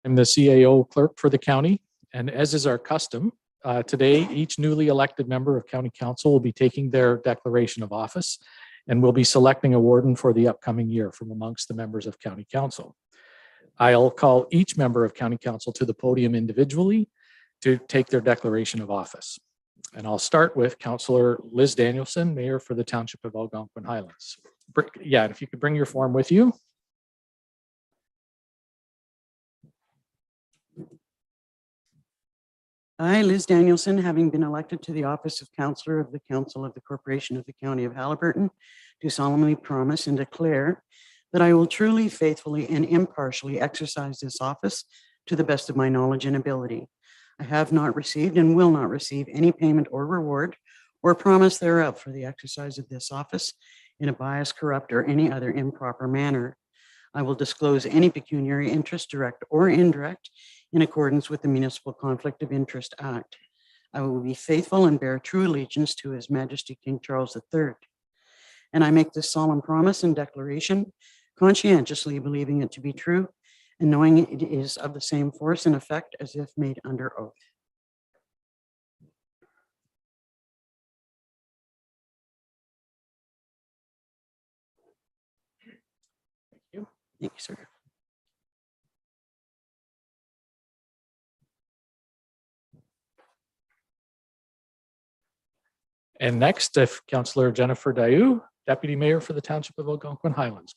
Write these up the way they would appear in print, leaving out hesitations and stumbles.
I'm the CAO clerk for the county, and as is our custom, today each newly elected member of county council will be taking their declaration of office and will be selecting a warden for the upcoming year from amongst the members of county council. I'll call each member of county council to the podium individually to take their declaration of office. And I'll start with Councillor Liz Danielson, Mayor for the Township of Algonquin Highlands. Yeah, if you could bring your form with you. I, Liz Danielson, having been elected to the office of Councillor of the Council of the Corporation of the County of Haliburton, do solemnly promise and declare that I will truly, faithfully, and impartially exercise this office to the best of my knowledge and ability. I have not received and will not receive any payment or reward or promise thereof for the exercise of this office in a biased, corrupt, or any other improper manner. I will disclose any pecuniary interest, direct or indirect, in accordance with the Municipal Conflict of Interest Act. I will be faithful and bear true allegiance to His Majesty King Charles III. And I make this solemn promise and declaration, conscientiously believing it to be true and knowing it is of the same force and effect as if made under oath. Thank you. Thank you, sir. And next, if Councillor Jennifer Dayu, Deputy Mayor for the Township of Algonquin Highlands.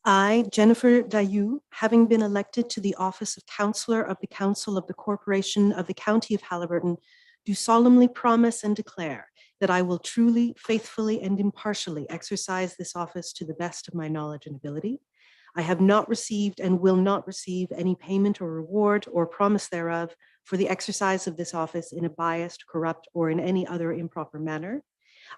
I, Jennifer Dayu, having been elected to the office of Councillor of the Council of the Corporation of the County of Haliburton, do solemnly promise and declare that I will truly, faithfully, and impartially exercise this office to the best of my knowledge and ability. I have not received and will not receive any payment or reward or promise thereof for the exercise of this office in a biased, corrupt, or in any other improper manner.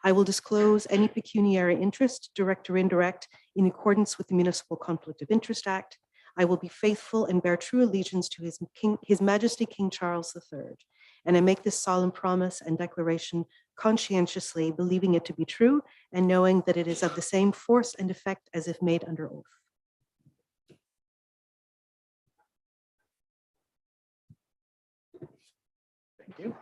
I will disclose any pecuniary interest, direct or indirect, in accordance with the Municipal Conflict of Interest Act. I will be faithful and bear true allegiance to His Majesty King Charles III. And I make this solemn promise and declaration conscientiously, believing it to be true and knowing that it is of the same force and effect as if made under oath. Thank you.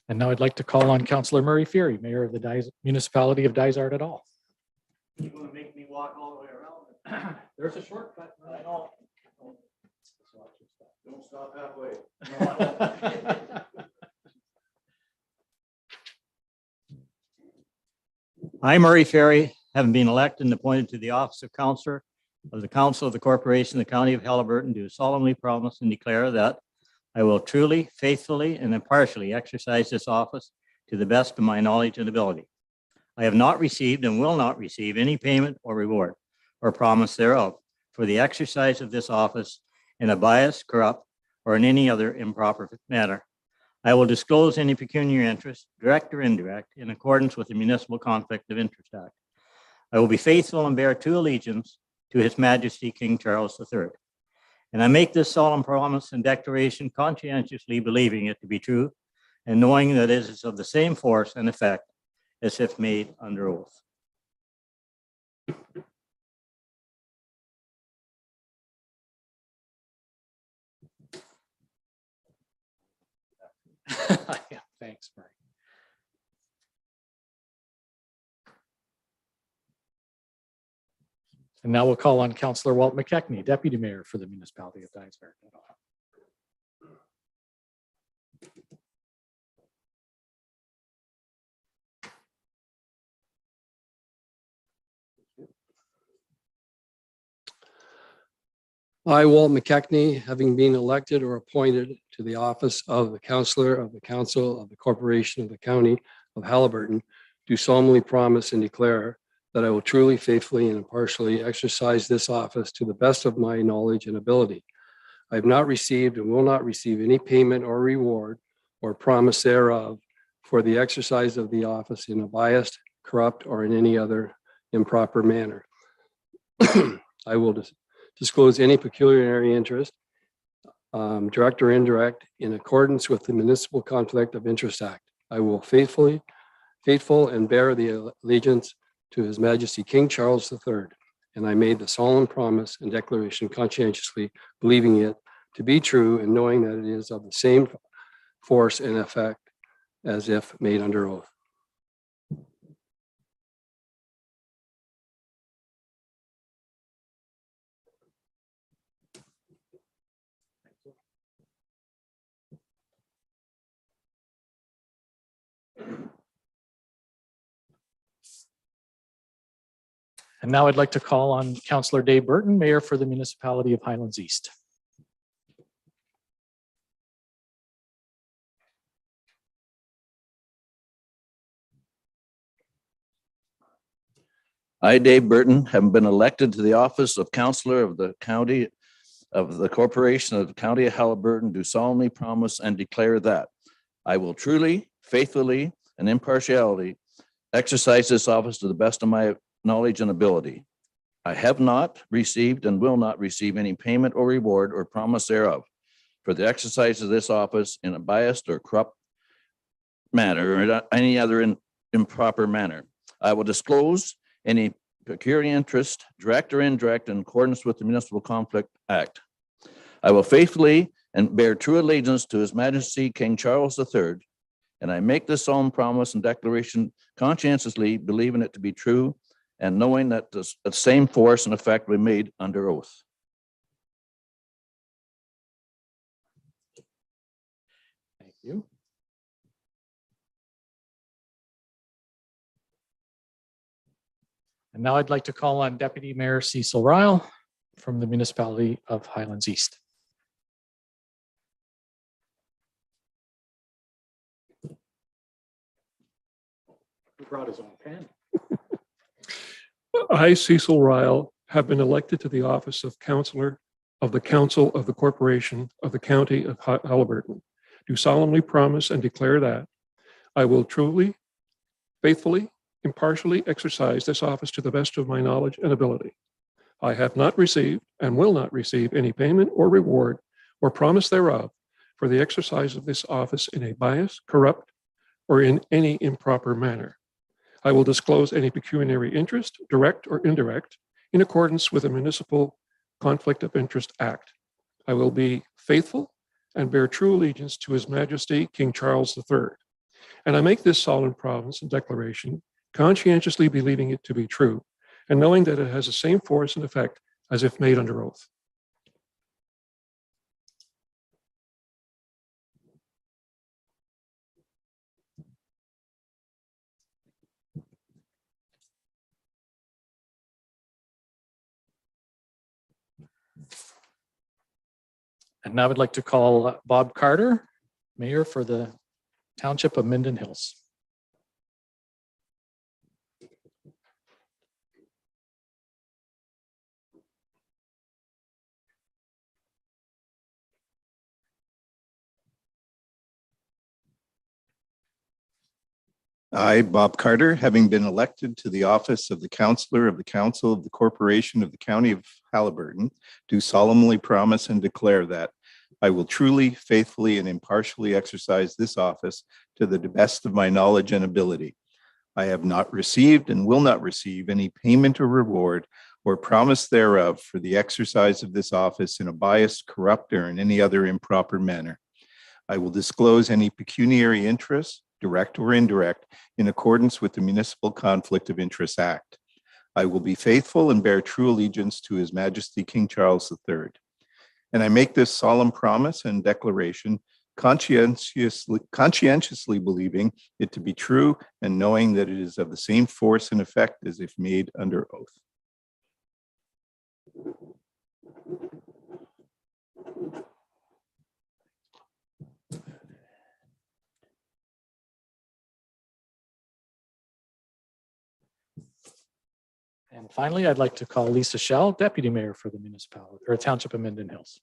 And now I'd like to call on Councillor Murray Fury, Mayor of the Municipality of Dysart et al. You want to make me walk all the way around? There's a shortcut. I know. Don't stop halfway. I, Murray Ferry, having been elected and appointed to the office of Councillor of the Council of the Corporation of the County of Haliburton, do solemnly promise and declare that I will truly, faithfully, and impartially exercise this office to the best of my knowledge and ability. I have not received and will not receive any payment or reward or promise thereof for the exercise of this office in a biased, corrupt, or in any other improper manner. I will disclose any pecuniary interest, direct or indirect, in accordance with the Municipal Conflict of Interest Act. I will be faithful and bear true allegiance to His Majesty King Charles III. And I make this solemn promise and declaration conscientiously believing it to be true and knowing that it is of the same force and effect as if made under oath. Yeah, thanks, Murray. And now we'll call on Councillor Walt McKechnie, Deputy Mayor for the Municipality of Dysart. I, Walt McKechnie, having been elected or appointed to the office of the Councillor of the Council of the Corporation of the County of Haliburton, do solemnly promise and declare that I will truly, faithfully, and impartially exercise this office to the best of my knowledge and ability. I have not received and will not receive any payment or reward or promise thereof for the exercise of the office in a biased, corrupt, or in any other improper manner. I will disclose any pecuniary interest, direct or indirect, in accordance with the Municipal Conflict of Interest Act. I will faithful and bear the allegiance to His Majesty King Charles III. And I made the solemn promise and declaration conscientiously, believing it to be true and knowing that it is of the same force and effect as if made under oath. And now I'd like to call on Councillor Dave Burton, Mayor for the Municipality of Highlands East. I, Dave Burton, have been elected to the office of Councillor of the County of the Corporation of the County of Haliburton, do solemnly promise and declare that I will truly, faithfully, and impartiality exercise this office to the best of my knowledge and ability. I have not received and will not receive any payment or reward or promise thereof for the exercise of this office in a biased or corrupt manner or any other improper manner. I will disclose any pecuniary interest, direct or indirect, in accordance with the Municipal Conflict Act. I will faithfully and bear true allegiance to His Majesty King Charles III, and I make this solemn promise and declaration conscientiously, believing it to be true and knowing that the same force and effect will be made under oath. Thank you. And now I'd like to call on Deputy Mayor Cecil Ryle from the Municipality of Highlands East. Who brought his own pen? I, Cecil Ryle, have been elected to the office of Councillor of the Council of the Corporation of the County of Haliburton. Do solemnly promise and declare that I will truly, faithfully, impartially exercise this office to the best of my knowledge and ability. I have not received and will not receive any payment or reward or promise thereof for the exercise of this office in a biased, corrupt, or in any improper manner. I will disclose any pecuniary interest, direct or indirect, in accordance with the Municipal Conflict of Interest Act. I will be faithful and bear true allegiance to His Majesty King Charles III. And I make this solemn promise and declaration conscientiously believing it to be true and knowing that it has the same force and effect as if made under oath. And now I'd like to call Bob Carter, Mayor for the Township of Minden Hills. I, Bob Carter, having been elected to the office of the Councillor of the Council of the Corporation of the County of Haliburton, do solemnly promise and declare that I will truly, faithfully, and impartially exercise this office to the best of my knowledge and ability. I have not received and will not receive any payment or reward or promise thereof for the exercise of this office in a biased, corrupt, or in any other improper manner. I will disclose any pecuniary interest, direct or indirect, in accordance with the Municipal Conflict of Interest Act. I will be faithful and bear true allegiance to His Majesty King Charles III. And I make this solemn promise and declaration conscientiously believing it to be true and knowing that it is of the same force and effect as if made under oath. And finally, I'd like to call Lisa Shell, Deputy Mayor for the municipality or Township of Minden Hills.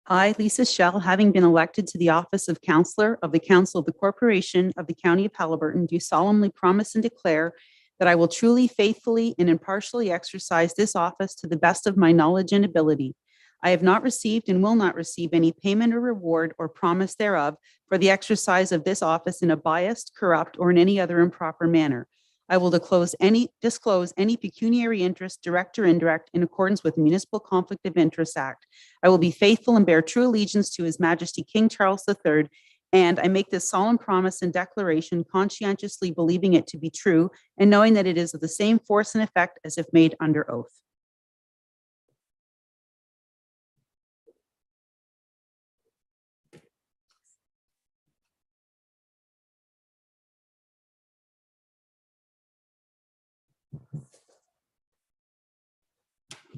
I, Lisa Shell, having been elected to the office of Councillor of the Council of the Corporation of the County of Haliburton, do solemnly promise and declare that I will truly, faithfully, and impartially exercise this office to the best of my knowledge and ability. I have not received and will not receive any payment or reward or promise thereof for the exercise of this office in a biased, corrupt, or in any other improper manner. I will disclose any pecuniary interest, direct or indirect, in accordance with the Municipal Conflict of Interest Act. I will be faithful and bear true allegiance to His Majesty King Charles III, and I make this solemn promise and declaration conscientiously believing it to be true and knowing that it is of the same force and effect as if made under oath.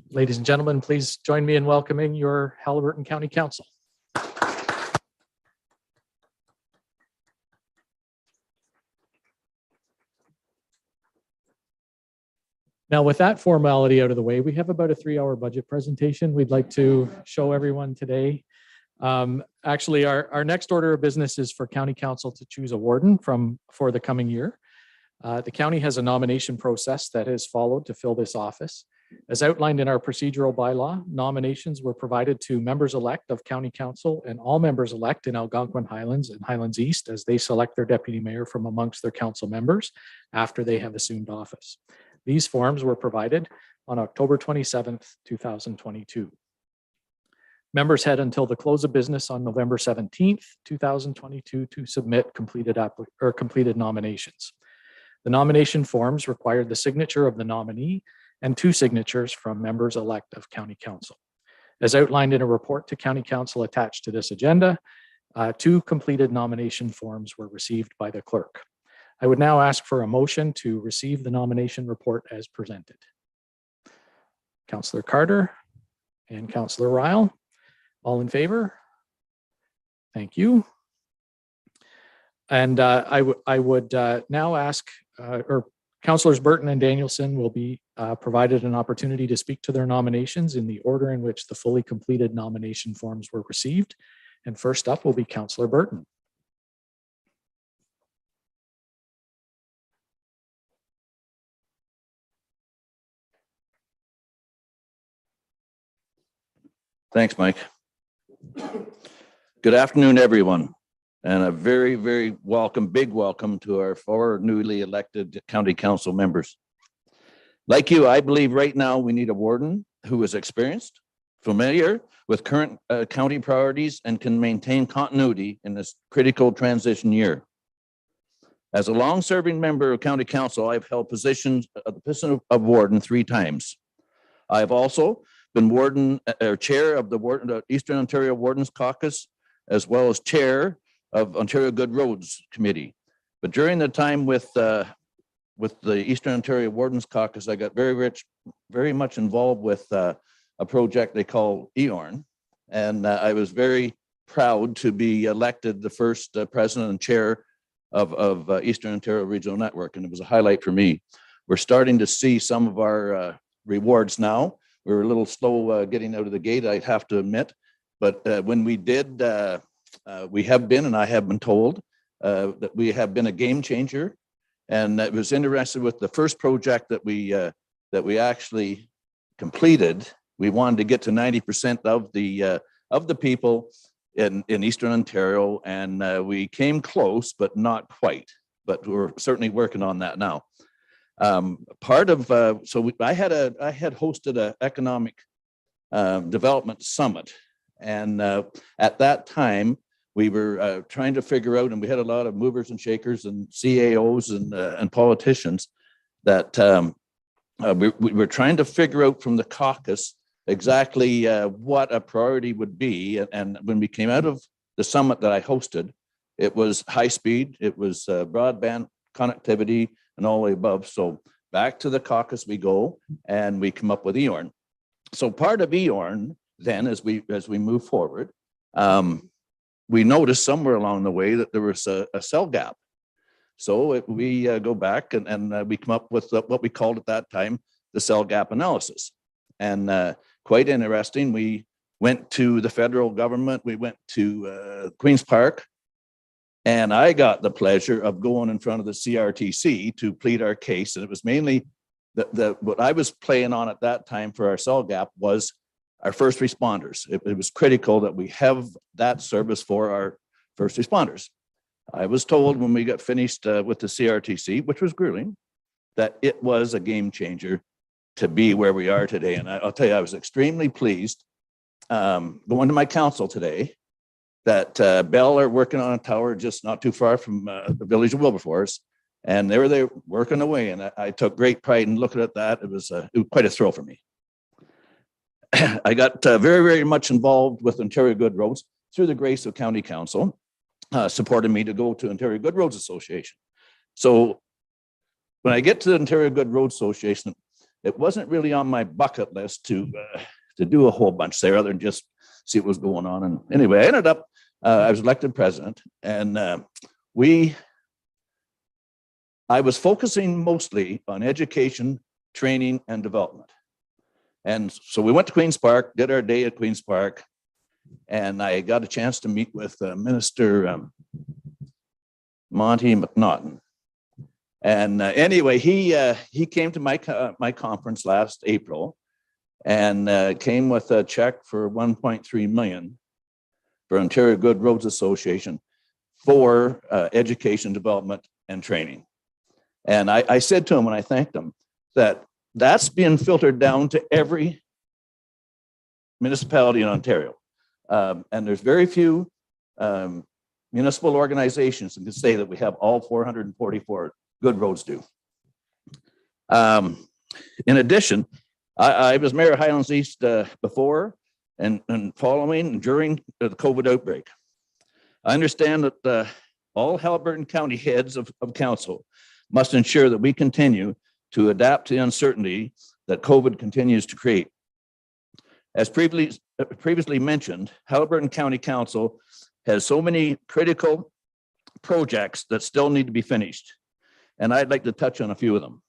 Ladies and gentlemen, please join me in welcoming your Haliburton County Council. Now, with that formality out of the way, we have about a 3-hour budget presentation we'd like to show everyone today. Actually, our next order of business is for County Council to choose a warden for the coming year. The county has a nomination process that is followed to fill this office. As outlined in our procedural bylaw, nominations were provided to members-elect of County Council and all members-elect in Algonquin Highlands and Highlands East as they select their deputy mayor from amongst their council members after they have assumed office. These forms were provided on October 27th, 2022. Members had until the close of business on November 17th, 2022 to submit completed nominations. The nomination forms required the signature of the nominee and 2 signatures from members-elect of County Council. As outlined in a report to County Council attached to this agenda, 2 completed nomination forms were received by the clerk. I would now ask for a motion to receive the nomination report as presented. Councillor Carter and Councillor Ryle, all in favor? Thank you. And I would now ask, Councillors Burton and Danielson will be provided an opportunity to speak to their nominations in the order in which the fully completed nomination forms were received. And first up will be Councillor Burton. Thanks, Mike. Good afternoon, everyone. And a very, very big welcome to our 4 newly elected county council members. Like you, I believe right now we need a warden who is experienced, familiar with current county priorities, and can maintain continuity in this critical transition year. As a long-serving member of county council, I've held the position of warden 3 times. I have also been chair of the Eastern Ontario Wardens Caucus, as well as chair of Ontario Good Roads Committee. But during the time with the Eastern Ontario Wardens Caucus, I got very much involved with a project they call EORN. And I was very proud to be elected the first president and chair of Eastern Ontario Regional Network. And it was a highlight for me. We're starting to see some of our rewards now. We were a little slow getting out of the gate, I'd have to admit. But when we did, we have been, and I have been told, that we have been a game changer. And it was interested with the first project that we actually completed. We wanted to get to 90% of the people in Eastern Ontario, and we came close, but not quite. But we're certainly working on that now. I had hosted an economic development summit, and at that time we were trying to figure out, and we had a lot of movers and shakers and CAOs and politicians that we were trying to figure out from the caucus exactly what a priority would be. And when we came out of the summit that I hosted, it was high speed, it was broadband connectivity, and all the above. So back to the caucus we go, and we come up with EORN. So part of EORN then, as we move forward, we noticed somewhere along the way that there was a cell gap. So we go back and we come up with what we called at that time the cell gap analysis. And quite interesting, we went to the federal government. We went to Queen's Park. And I got the pleasure of going in front of the CRTC to plead our case. And it was mainly what I was playing on at that time for our cell gap was our first responders. It was critical that we have that service for our first responders. I was told when we got finished with the CRTC, which was grueling, that it was a game changer to be where we are today. And I'll tell you, I was extremely pleased going to my council today that Bell are working on a tower just not too far from the village of Wilberforce. And they were there working away. And I took great pride in looking at that. It was quite a thrill for me. I got very, very much involved with Ontario Good Roads through the grace of County Council, supported me to go to Ontario Good Roads Association. So when I get to the Ontario Good Roads Association, it wasn't really on my bucket list to do a whole bunch there other than just see what was going on. And anyway, I ended up, I was elected president, and I was focusing mostly on education, training, and development. And so we went to Queen's Park, did our day at Queen's Park, and I got a chance to meet with Minister Monty McNaughton. And anyway, he came to my conference last April and came with a check for 1.3 million for Ontario Good Roads Association for education, development, and training. And I said to him when I thanked him that that's being filtered down to every municipality in Ontario. And there's very few municipal organizations that can say that we have all 444 good roads do. In addition, I was mayor of Highlands East before and following and during the COVID outbreak. I understand that all Haliburton County heads of council must ensure that we continue to adapt to the uncertainty that COVID continues to create. As previously mentioned, Haliburton County Council has so many critical projects that still need to be finished, and I'd like to touch on a few of them.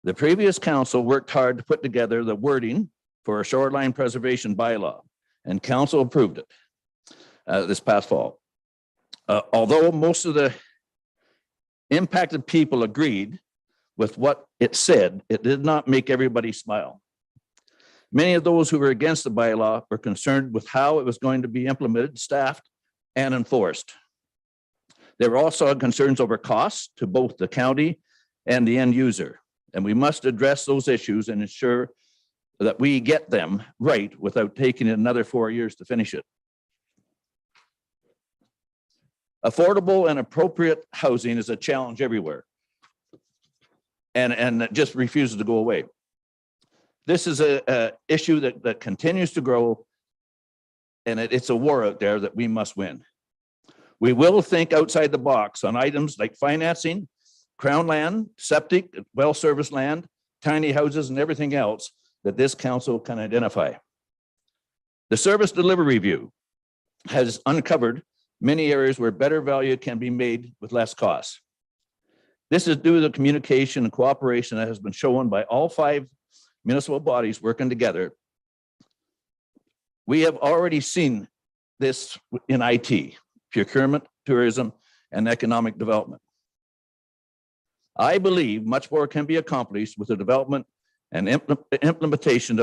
The previous council worked hard to put together the wording for a shoreline preservation bylaw, and council approved it this past fall. Although most of the impacted people agreed with what it said, it did not make everybody smile. Many of those who were against the bylaw were concerned with how it was going to be implemented, staffed, and enforced. There were also concerns over costs to both the county and the end user, and we must address those issues and ensure that we get them right without taking another 4 years to finish it. Affordable and appropriate housing is a challenge everywhere, and it just refuses to go away. This is an issue that continues to grow, and it's a war out there that we must win. We will think outside the box on items like financing, crown land, septic, well service land, tiny houses, and everything else that this council can identify. The service delivery review has uncovered many areas where better value can be made with less cost. This is due to the communication and cooperation that has been shown by all 5 municipal bodies working together. We have already seen this in IT, procurement, tourism, and economic development. I believe much more can be accomplished with the development and implementation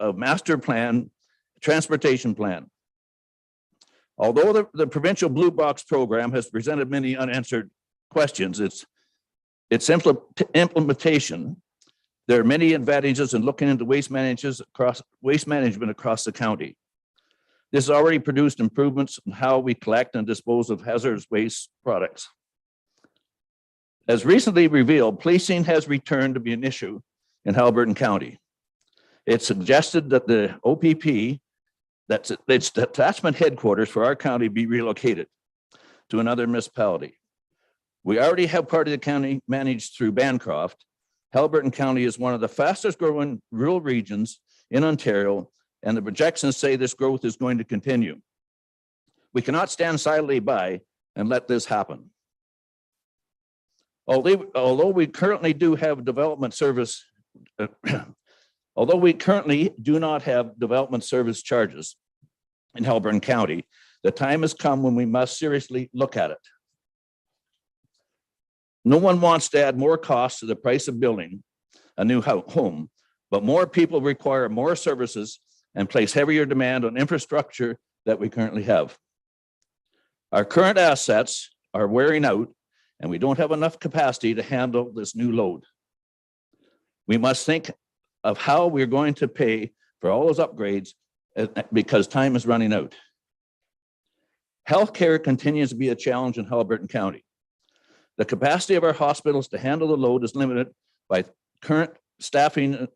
of master plan, transportation plan. Although the provincial Blue Box program has presented many unanswered questions, its implementation, there are many advantages in looking into waste management across the county. This has already produced improvements in how we collect and dispose of hazardous waste products. As recently revealed, policing has returned to be an issue in Haliburton County. It's suggested that the OPP, that's its detachment headquarters for our county, be relocated to another municipality. We already have part of the county managed through Bancroft. Haliburton County is one of the fastest growing rural regions in Ontario, and the projections say this growth is going to continue. We cannot stand silently by and let this happen. Although we currently do have development service, Although we currently do not have development service charges in Haliburton County, the time has come when we must seriously look at it. No one wants to add more costs to the price of building a new home, but more people require more services and place heavier demand on infrastructure that we currently have. Our current assets are wearing out, and we don't have enough capacity to handle this new load. We must think of how we're going to pay for all those upgrades because time is running out. Healthcare continues to be a challenge in Haliburton County. The capacity of our hospitals to handle the load is limited by current staffing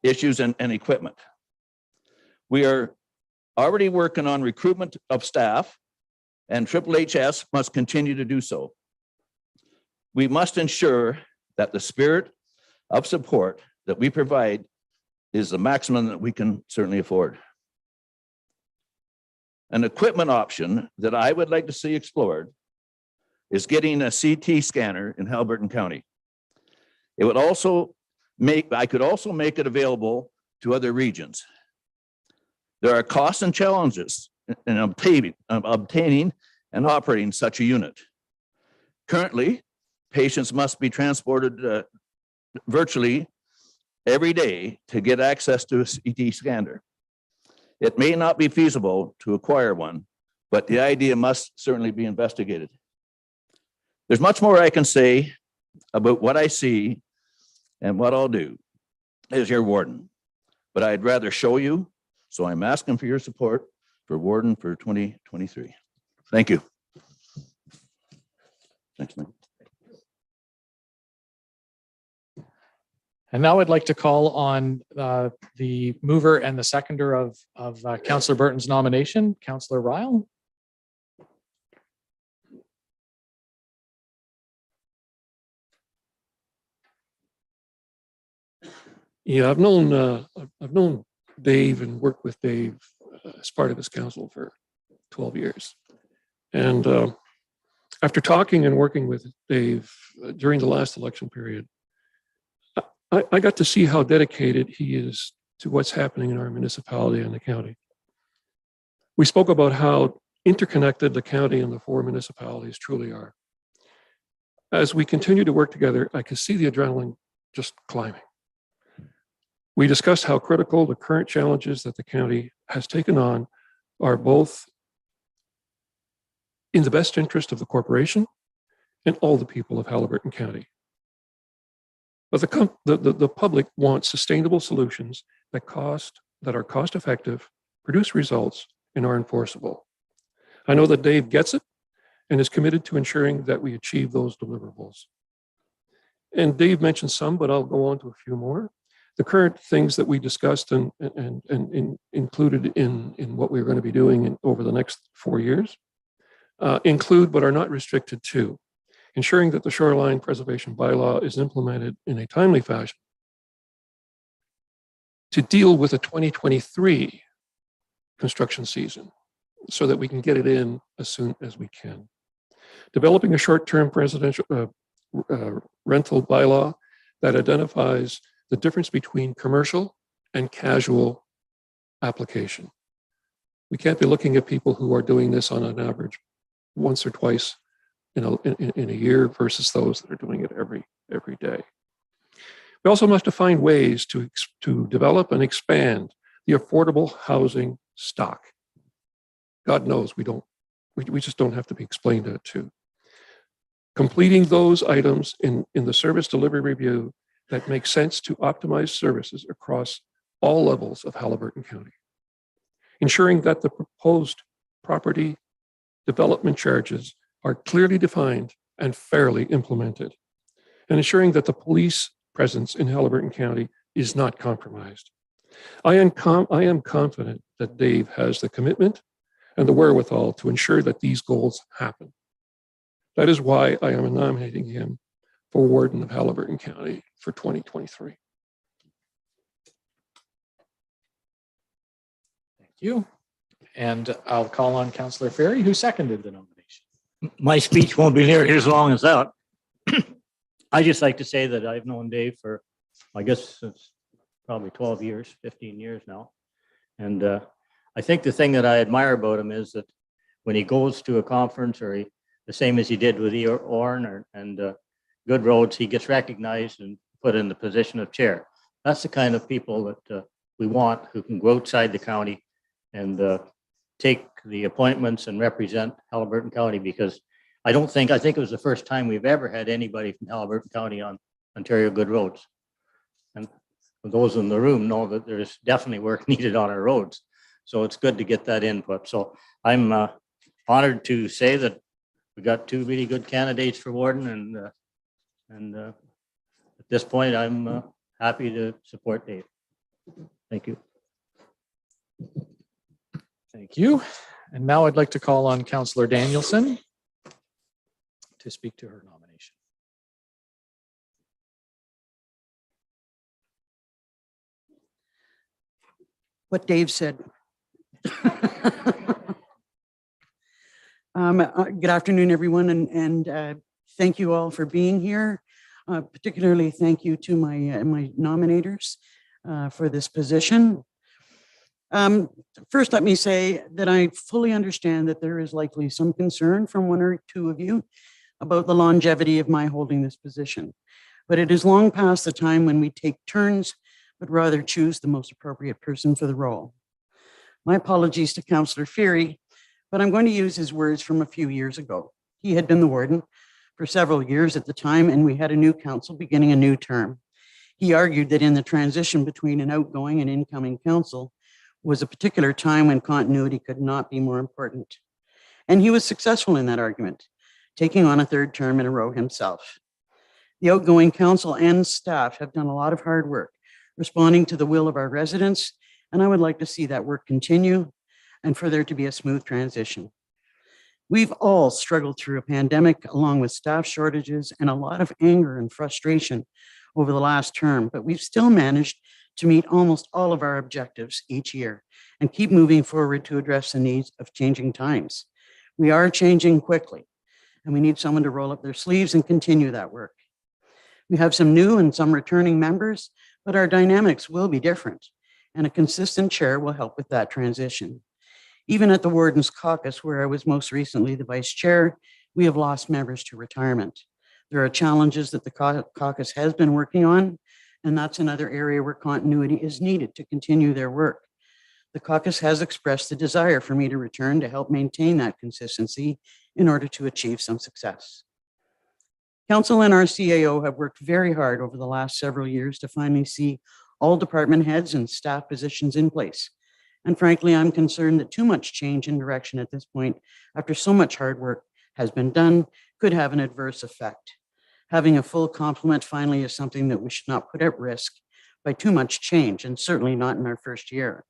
issues and equipment. We are already working on recruitment of staff, and HHS must continue to do so. We must ensure that the spirit of support that we provide is the maximum that we can certainly afford. An equipment option that I would like to see explored is getting a CT scanner in Haliburton County. It would also I could also make it available to other regions. There are costs and challenges in obtaining and operating such a unit. Currently, patients must be transported virtually every day to get access to a CT scanner. It may not be feasible to acquire one, but the idea must certainly be investigated. There's much more I can say about what I see and what I'll do as your warden, but I'd rather show you, so I'm asking for your support for warden for 2023. Thank you. Thanks, man. And now I'd like to call on the mover and the seconder of Councillor Burton's nomination, Councillor Ryle. Yeah, I've known Dave and worked with Dave as part of his council for 12 years. And after talking and working with Dave during the last election period, I got to see how dedicated he is to what's happening in our municipality and the county. We spoke about how interconnected the county and the 4 municipalities truly are. As we continue to work together, I could see the adrenaline just climbing. We discussed how critical the current challenges that the county has taken on are both in the best interest of the corporation and all the people of Haliburton County. But the public wants sustainable solutions that are cost effective, produce results, and are enforceable. I know that Dave gets it and is committed to ensuring that we achieve those deliverables. And Dave mentioned some, but I'll go on to a few more. The current things that we discussed and included in what we're going to be doing over the next 4 years include, but are not restricted to, ensuring that the shoreline preservation bylaw is implemented in a timely fashion to deal with the 2023 construction season so that we can get it in as soon as we can. Developing a short-term residential rental bylaw that identifies the difference between commercial and casual application. We can't be looking at people who are doing this on an average once or twice in a year versus those that are doing it every day. We also must find ways to develop and expand the affordable housing stock. God knows we just don't have to be explained that to. Completing those items in the service delivery review that make sense to optimize services across all levels of Haliburton County. Ensuring that the proposed property development charges are clearly defined and fairly implemented. And ensuring that the police presence in Haliburton County is not compromised. I am confident that Dave has the commitment and the wherewithal to ensure that these goals happen. That is why I am nominating him for Warden of Haliburton County for 2023. Thank you. And I'll call on Councillor Ferry, who seconded the nomination. My speech won't be nearly as long as that. I just like to say that I've known Dave for, I guess, since probably 12 years, 15 years now. And I think the thing that I admire about him is that when he goes to a conference or the same as he did with Orrin and Good Roads, he gets recognized and put in the position of chair. That's the kind of people that we want, who can go outside the county and take the appointments and represent Haliburton County, because I think it was the first time we've ever had anybody from Haliburton County on Ontario Good Roads. And those in the room know that there's definitely work needed on our roads. So it's good to get that input. So I'm honored to say that we got two really good candidates for warden, and at this point, I'm happy to support Dave. Thank you. Thank you. And now I'd like to call on Councillor Danielson to speak to her nomination. What Dave said. Good afternoon, everyone, and thank you all for being here. Particularly thank you to my nominators for this position. First, let me say that I fully understand that there is likely some concern from one or two of you about the longevity of my holding this position, but it is long past the time when we take turns, but rather choose the most appropriate person for the role. My apologies to Councillor Feary, but I'm going to use his words from a few years ago. He had been the warden for several years at the time, and we had a new council beginning a new term. He argued that in the transition between an outgoing and incoming council was a particular time when continuity could not be more important. And he was successful in that argument, taking on a third term in a row himself. The outgoing council and staff have done a lot of hard work responding to the will of our residents, and I would like to see that work continue and for there to be a smooth transition. We've all struggled through a pandemic along with staff shortages and a lot of anger and frustration over the last term, but we've still managed to meet almost all of our objectives each year and keep moving forward to address the needs of changing times. We are changing quickly, and we need someone to roll up their sleeves and continue that work. We have some new and some returning members, but our dynamics will be different, and a consistent chair will help with that transition. Even at the Warden's Caucus, where I was most recently the vice chair, we have lost members to retirement. There are challenges that the caucus has been working on, and that's another area where continuity is needed to continue their work. The caucus has expressed the desire for me to return to help maintain that consistency in order to achieve some success. Council and our CAO have worked very hard over the last several years to finally see all department heads and staff positions in place. And frankly, I'm concerned that too much change in direction at this point, after so much hard work has been done, could have an adverse effect. Having a full complement finally is something that we should not put at risk by too much change, and certainly not in our first year.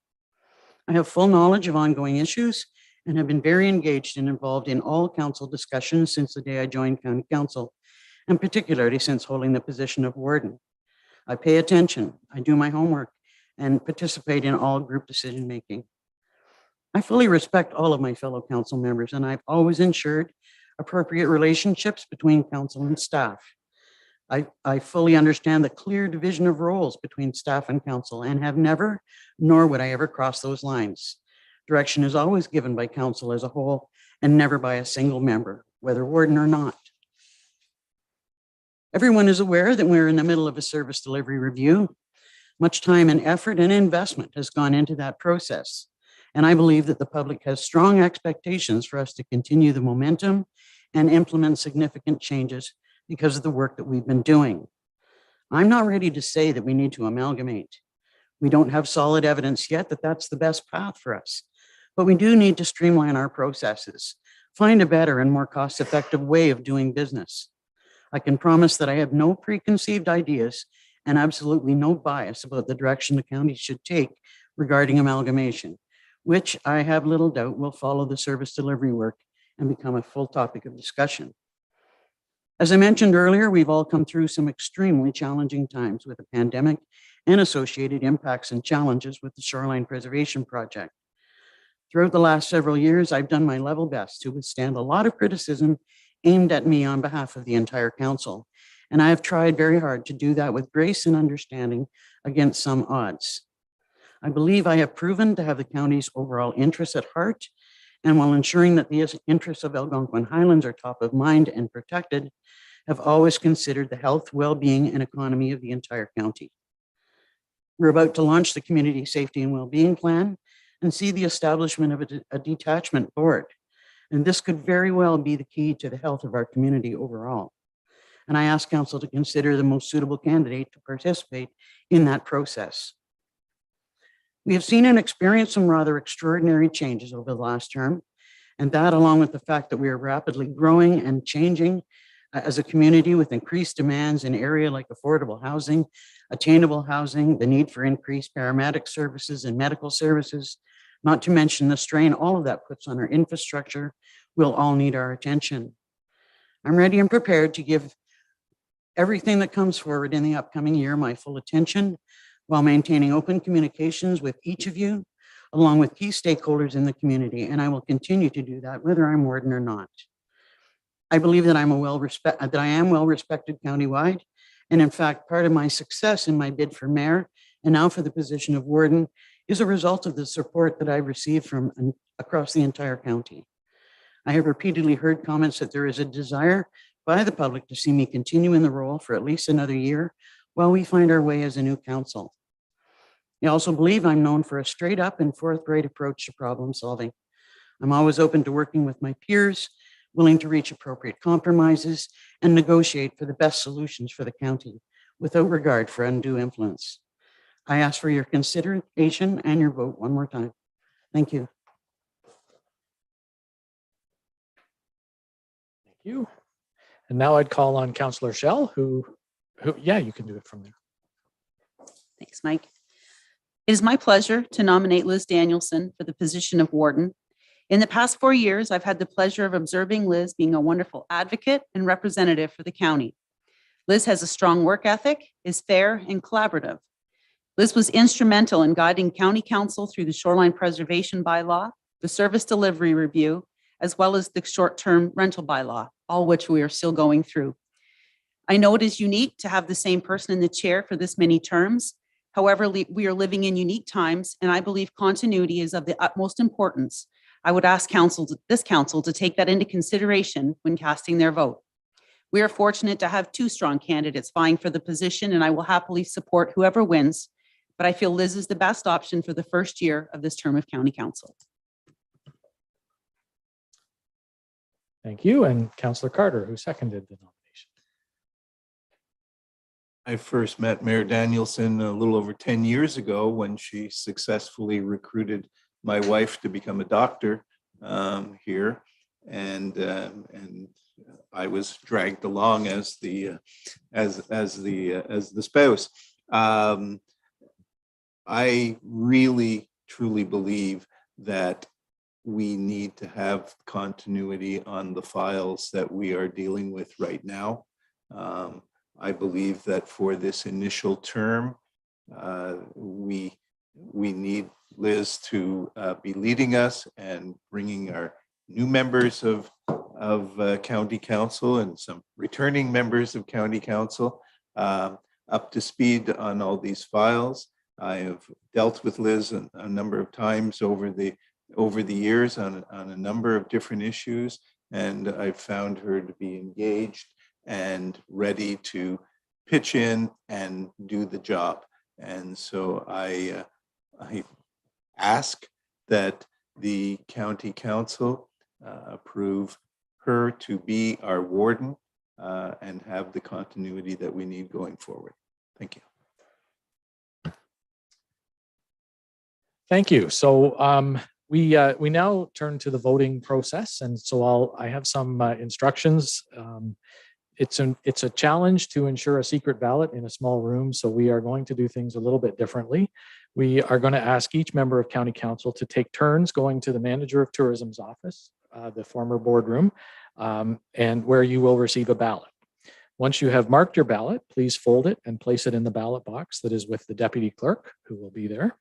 I have full knowledge of ongoing issues and have been very engaged and involved in all council discussions since the day I joined county council, and particularly since holding the position of warden. I pay attention, I do my homework, and participate in all group decision-making. I fully respect all of my fellow council members, and I've always ensured appropriate relationships between council and staff. I fully understand the clear division of roles between staff and council and have never, nor would I ever cross those lines. Direction is always given by council as a whole and never by a single member, whether warden or not. Everyone is aware that we're in the middle of a service delivery review. Much time and effort and investment has gone into that process. And I believe that the public has strong expectations for us to continue the momentum and implement significant changes because of the work that we've been doing. I'm not ready to say that we need to amalgamate. We don't have solid evidence yet that that's the best path for us, but we do need to streamline our processes, find a better and more cost-effective way of doing business. I can promise that I have no preconceived ideas and absolutely no bias about the direction the county should take regarding amalgamation, which I have little doubt will follow the service delivery work and become a full topic of discussion. As I mentioned earlier, we've all come through some extremely challenging times with the pandemic and associated impacts and challenges with the Shoreline Preservation Project. Throughout the last several years, I've done my level best to withstand a lot of criticism aimed at me on behalf of the entire council And I have tried very hard to do that with grace and understanding against some odds. I believe I have proven to have the county's overall interests at heart, and while ensuring that the interests of Algonquin Highlands are top of mind and protected, have always considered the health, well-being, and economy of the entire county. We're about to launch the Community Safety and Wellbeing Plan and see the establishment of a detachment board. And this could very well be the key to the health of our community overall. And I ask Council to consider the most suitable candidate to participate in that process. We have seen and experienced some rather extraordinary changes over the last term, and that, along with the fact that we are rapidly growing and changing as a community with increased demands in area like affordable housing, attainable housing, the need for increased paramedic services and medical services, not to mention the strain all of that puts on our infrastructure, will all need our attention. I'm ready and prepared to give everything that comes forward in the upcoming year my full attention, while maintaining open communications with each of you, along with key stakeholders in the community, and I will continue to do that whether I'm warden or not. I believe that I am well respected countywide, and in fact, part of my success in my bid for mayor and now for the position of warden is a result of the support that I've received from across the entire county. I have repeatedly heard comments that there is a desire by the public to see me continue in the role for at least another year while we find our way as a new council. I also believe I'm known for a straight up and forthright approach to problem solving. I'm always open to working with my peers, willing to reach appropriate compromises and negotiate for the best solutions for the county without regard for undue influence. I ask for your consideration and your vote one more time. Thank you. Thank you. And now I'd call on Councillor Shell, who, yeah, you can do it from there. Thanks, Mike. It is my pleasure to nominate Liz Danielson for the position of warden. In the past 4 years, I've had the pleasure of observing Liz being a wonderful advocate and representative for the county. Liz has a strong work ethic, is fair and collaborative. Liz was instrumental in guiding County Council through the Shoreline Preservation Bylaw, the Service Delivery Review, as well as the short-term rental bylaw, all which we are still going through. I know it is unique to have the same person in the chair for this many terms. However, we are living in unique times, and I believe continuity is of the utmost importance. I would ask this council to take that into consideration when casting their vote. We are fortunate to have 2 strong candidates vying for the position, and I will happily support whoever wins, but I feel Liz is the best option for the first year of this term of County Council. Thank you. And Councillor Carter, who seconded the nomination. I first met Mayor Danielson a little over 10 years ago when she successfully recruited my wife to become a doctor here, and I was dragged along as the spouse. I really truly believe that we need to have continuity on the files that we are dealing with right now. I believe that for this initial term, we need Liz to be leading us and bringing our new members of County Council and some returning members of County Council up to speed on all these files. I have dealt with Liz a number of times over the years on a number of different issues, and I've found her to be engaged and ready to pitch in and do the job. And so I ask that the County Council approve her to be our warden and have the continuity that we need going forward. Thank you. Thank you. So we now turn to the voting process, and so I have some instructions. It's a challenge to ensure a secret ballot in a small room, so we are going to do things a little bit differently. We are going to ask each member of County Council to take turns going to the Manager of Tourism's office, the former boardroom, and where you will receive a ballot. Once you have marked your ballot, please fold it and place it in the ballot box that is with the Deputy Clerk, who will be there.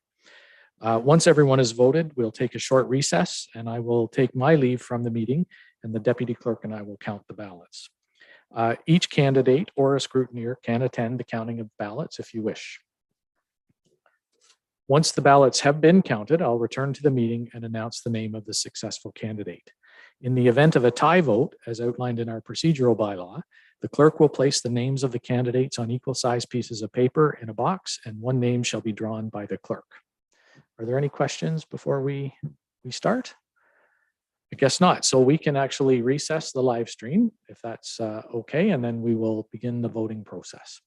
Once everyone has voted, we'll take a short recess, and I will take my leave from the meeting, and the Deputy Clerk and I will count the ballots. Each candidate or a scrutineer can attend the counting of ballots if you wish. Once the ballots have been counted, I'll return to the meeting and announce the name of the successful candidate. In the event of a tie vote, as outlined in our procedural bylaw, the clerk will place the names of the candidates on equal sized pieces of paper in a box, and one name shall be drawn by the clerk. Are there any questions before we start? I guess not. So we can actually recess the live stream if that's okay, and then we will begin the voting process.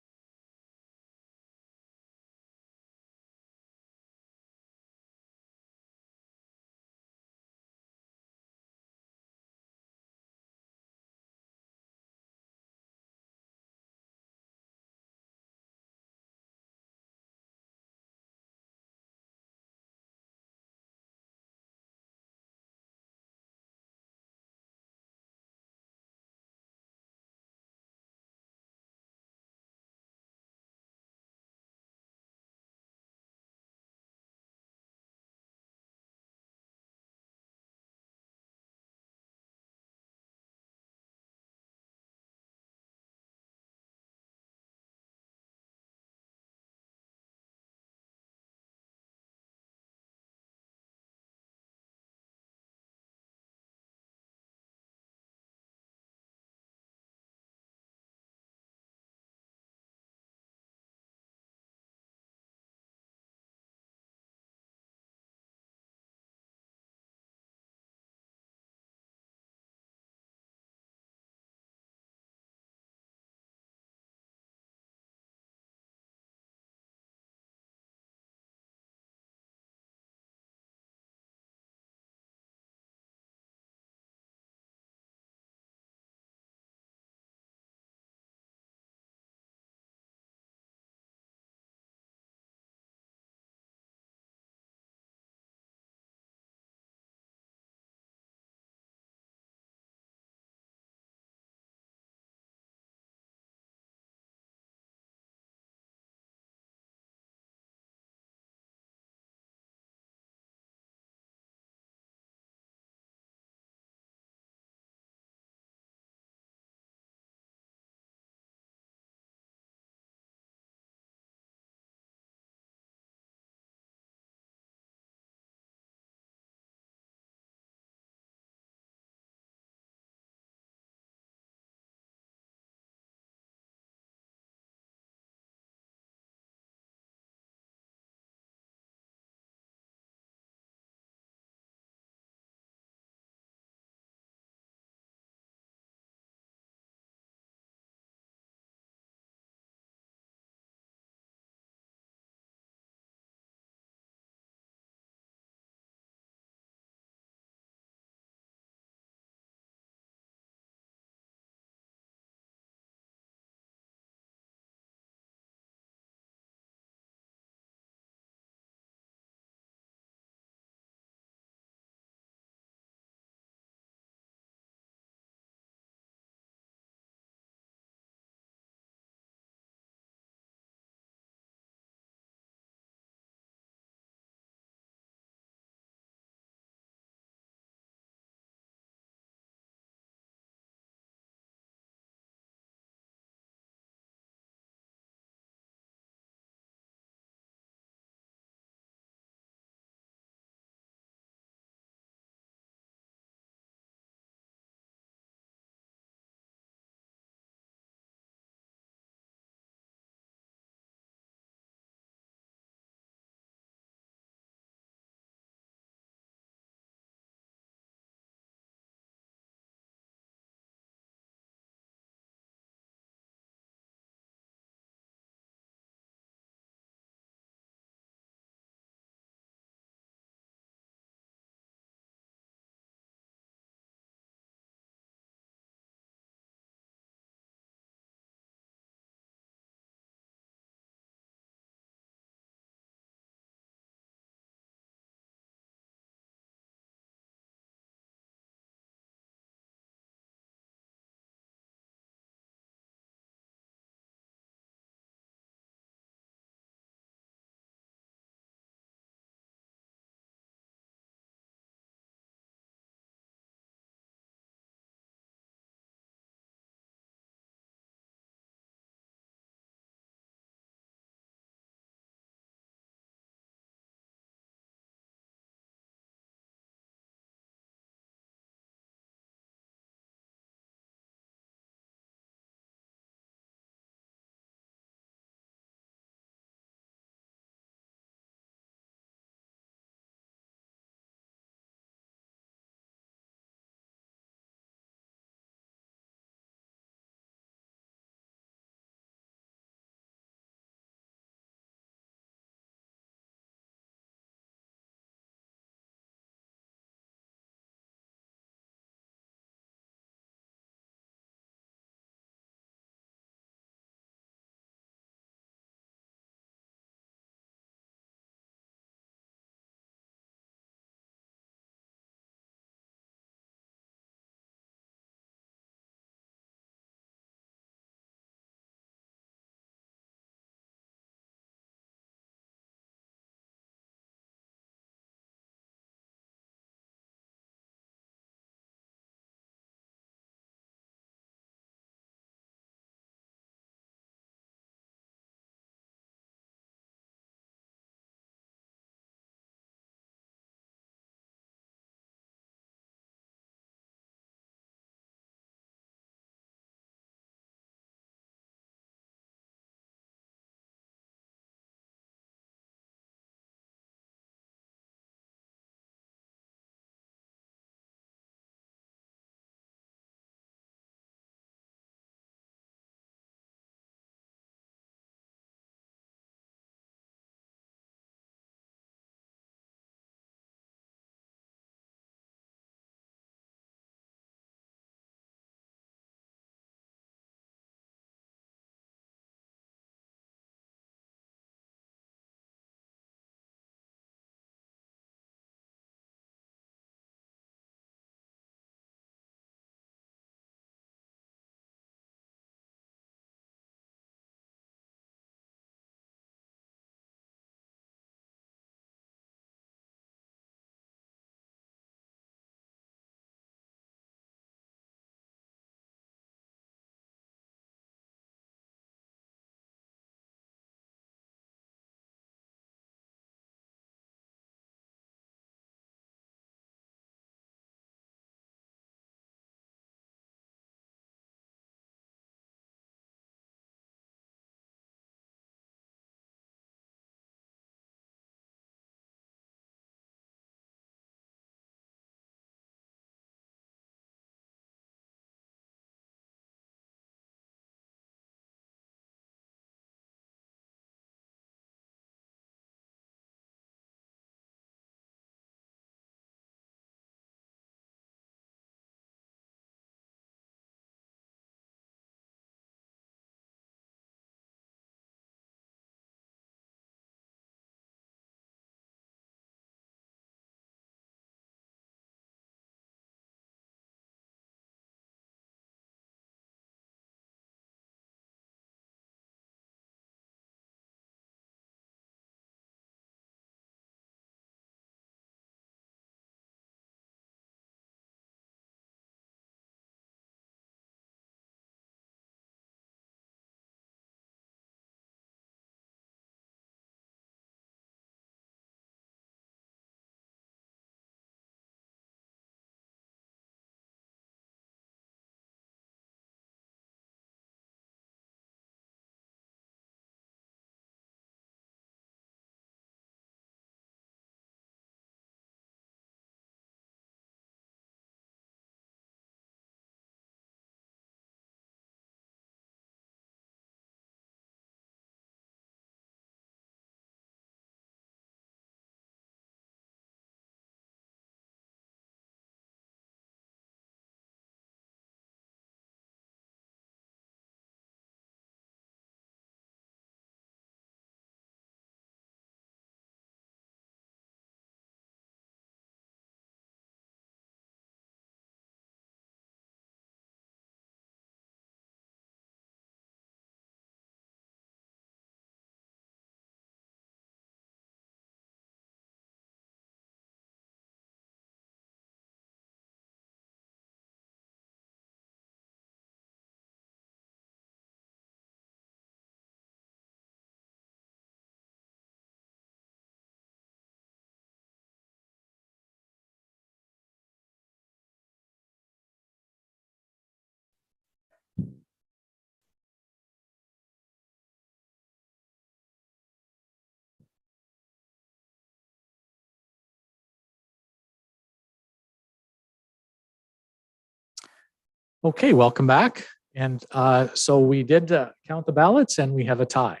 Okay, welcome back. And so we did count the ballots and we have a tie.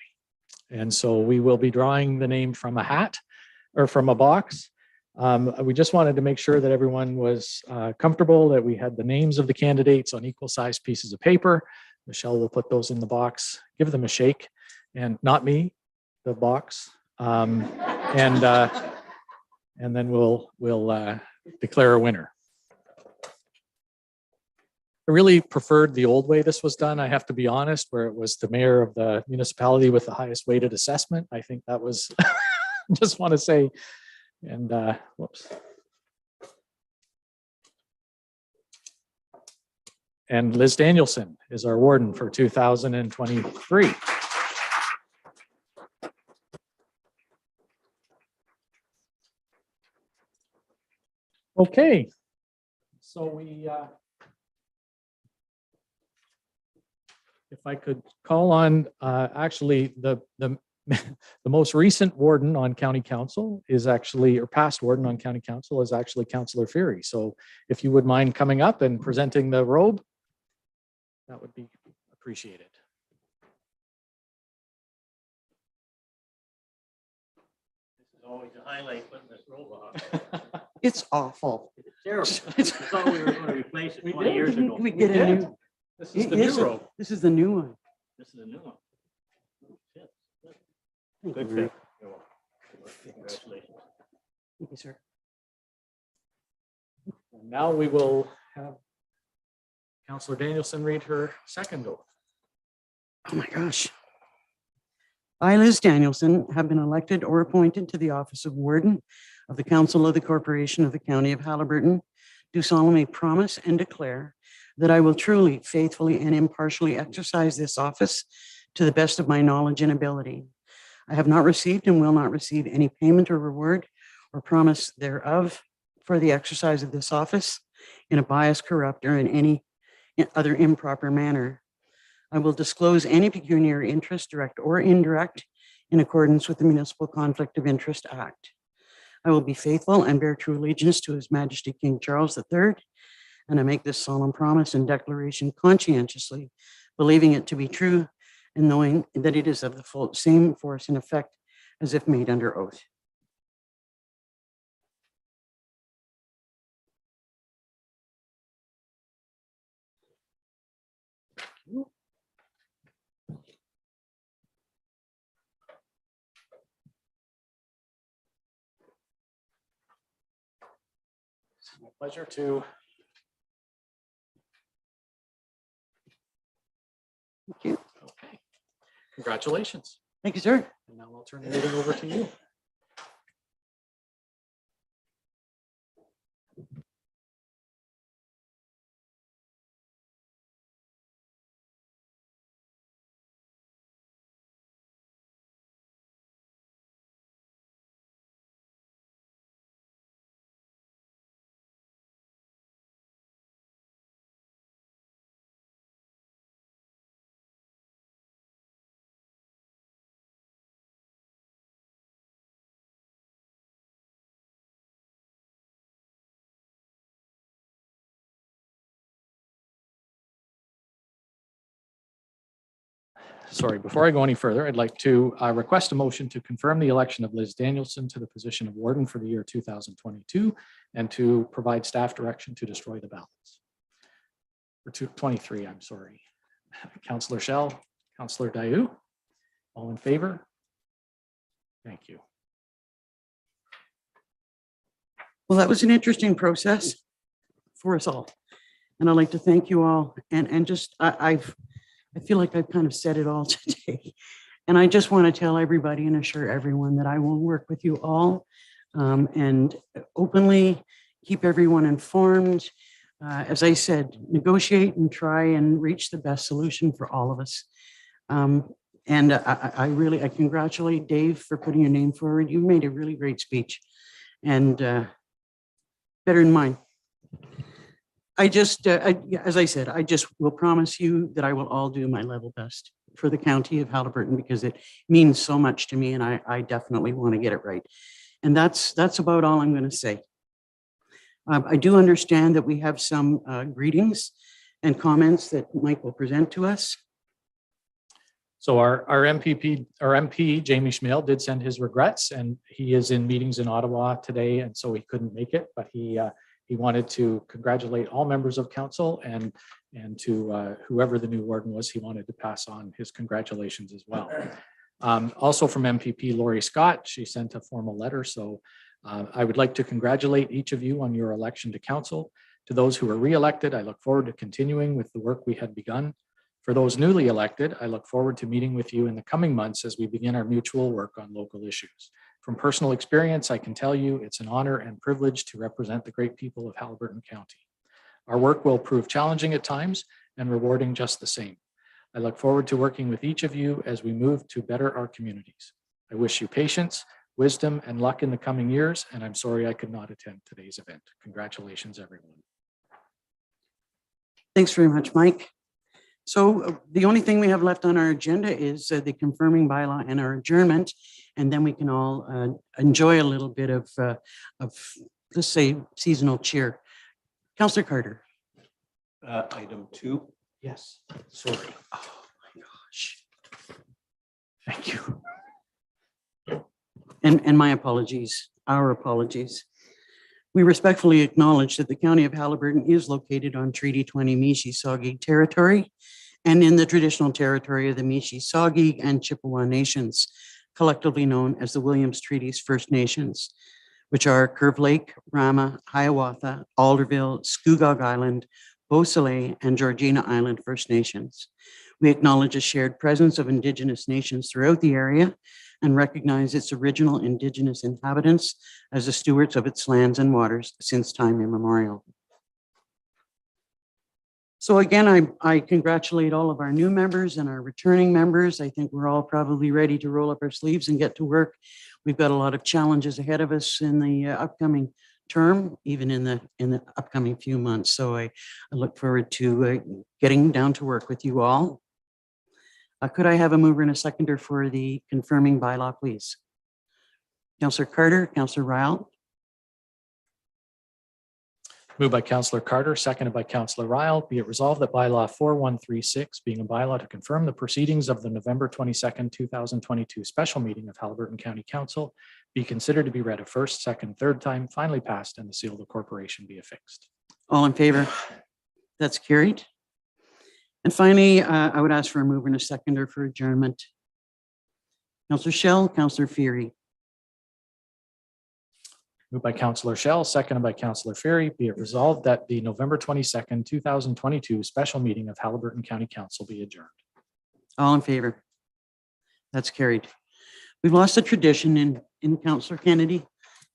And so we will be drawing the name from a hat or from a box. We just wanted to make sure that everyone was comfortable, that we had the names of the candidates on equal sized pieces of paper. Michelle will put those in the box, give them a shake, and not me, the box. And then we'll declare a winner. I really preferred the old way this was done. I have to be honest, where it was the mayor of the municipality with the highest weighted assessment. I think that was, just want to say, and whoops. And Liz Danielson is our warden for 2023. Okay, so we, if I could call on, actually the most recent warden on county council is actually, or past warden on county council is actually Councillor Fury. So if you would mind coming up and presenting the robe, that would be appreciated. This is always a highlight, putting this robe on. It's awful. It's terrible. I thought we were going to replace it 20 years ago. We get a new. This is the new robe. This is the new one. This is a new one. Good Thank fit. you. You're welcome. Congratulations. Thank you, sir. And now we will have Councillor Danielson read her second oath. Oh my gosh. I, Liz Danielson, have been elected or appointed to the office of warden of the council of the corporation of the county of Haliburton, do solemnly promise and declare that I will truly, faithfully, and impartially exercise this office to the best of my knowledge and ability. I have not received and will not receive any payment or reward or promise thereof for the exercise of this office in a biased, corrupt, or in any other improper manner. I will disclose any pecuniary interest, direct or indirect, in accordance with the Municipal Conflict of Interest Act. I will be faithful and bear true allegiance to His Majesty King Charles III, and I make this solemn promise and declaration conscientiously, believing it to be true and knowing that it is of the same force and effect as if made under oath. It's my pleasure to. Thank you. Okay. Congratulations. Thank you, sir. And now I'll turn the meeting over to you. Sorry, before I go any further, I'd like to request a motion to confirm the election of Liz Danielson to the position of warden for the year 2022 and to provide staff direction to destroy the ballots. For 23, I'm sorry. Councillor Shell, Councillor Dayu, all in favor? Thank you. Well, that was an interesting process for us all. And I'd like to thank you all. And just, I feel like I've kind of said it all today. And I just want to tell everybody and assure everyone that I will work with you all and openly keep everyone informed. As I said, negotiate and try and reach the best solution for all of us. And I congratulate Dave for putting your name forward. You made a really great speech and better than mine. I just, as I said, I just will promise you that I will all do my level best for the county of Haliburton because it means so much to me and I definitely want to get it right. And that's about all I'm going to say. I do understand that we have some greetings and comments that Mike will present to us. So our MP, Jamie Schmale, did send his regrets, and he is in meetings in Ottawa today, and so he couldn't make it, but he wanted to congratulate all members of council and to whoever the new warden was, he wanted to pass on his congratulations as well. Also from MPP Lori Scott, she sent a formal letter. So I would like to congratulate each of you on your election to council. To those who were re-elected, I look forward to continuing with the work we had begun. For those newly elected, I look forward to meeting with you in the coming months as we begin our mutual work on local issues. From personal experience, I can tell you it's an honor and privilege to represent the great people of Haliburton County. Our work will prove challenging at times and rewarding just the same. I look forward to working with each of you as we move to better our communities. I wish you patience, wisdom, and luck in the coming years, and I'm sorry I could not attend today's event. Congratulations, everyone. Thanks very much, Mike. So the only thing we have left on our agenda is the confirming bylaw and our adjournment, and then we can all enjoy a little bit of let's say, seasonal cheer. Councillor Carter. Item 2. Yes, sorry. Oh my gosh. Thank you. And my apologies, our apologies. We respectfully acknowledge that the County of Haliburton is located on Treaty 20 Mishi-Saugig territory and in the traditional territory of the Mishi-Saugig and Chippewa Nations, collectively known as the Williams Treaties First Nations, which are Curve Lake, Rama, Hiawatha, Alderville, Scugog Island, Beausoleil, and Georgina Island First Nations. We acknowledge a shared presence of Indigenous nations throughout the area and recognize its original Indigenous inhabitants as the stewards of its lands and waters since time immemorial. So again, I congratulate all of our new members and our returning members. I think we're all probably ready to roll up our sleeves and get to work. We've got a lot of challenges ahead of us in the upcoming term, even in the upcoming few months. So I look forward to getting down to work with you all. Could I have a mover and a seconder for the confirming bylaw, please? Councillor Carter, Councillor Ryle. Moved by Councillor Carter, seconded by Councillor Ryle. Be it resolved that bylaw 4136, being a bylaw to confirm the proceedings of the November 22nd, 2022 special meeting of Haliburton County Council, be considered to be read a first, second, third time, finally passed, and the seal of the corporation be affixed. All in favor? That's carried. And finally, I would ask for a mover and a seconder for adjournment. Councillor Shell, Councillor Fury. Moved by Councillor Shell, seconded by Councillor Ferry. Be it resolved that the November 22nd, 2022 special meeting of Haliburton County Council be adjourned. All in favor? That's carried. We've lost a tradition in Councillor Kennedy.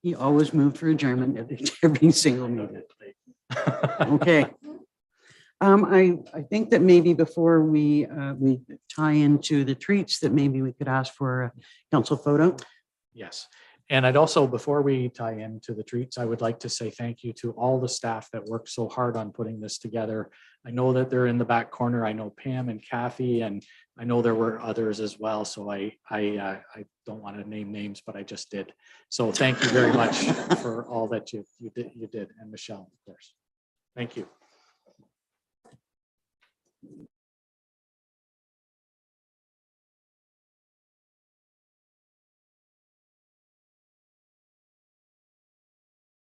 He always moved for adjournment at every single meeting. Okay. I think that maybe before we tie into the treats, that maybe we could ask for a council photo. Yes. And I'd also, before we tie into the treats, I would like to say thank you to all the staff that worked so hard on putting this together. I know that they're in the back corner. I know Pam and Kathy, and I know there were others as well. So I don't want to name names, but I just did. So thank you very much for all that you did, and Michelle, of course. Thank you.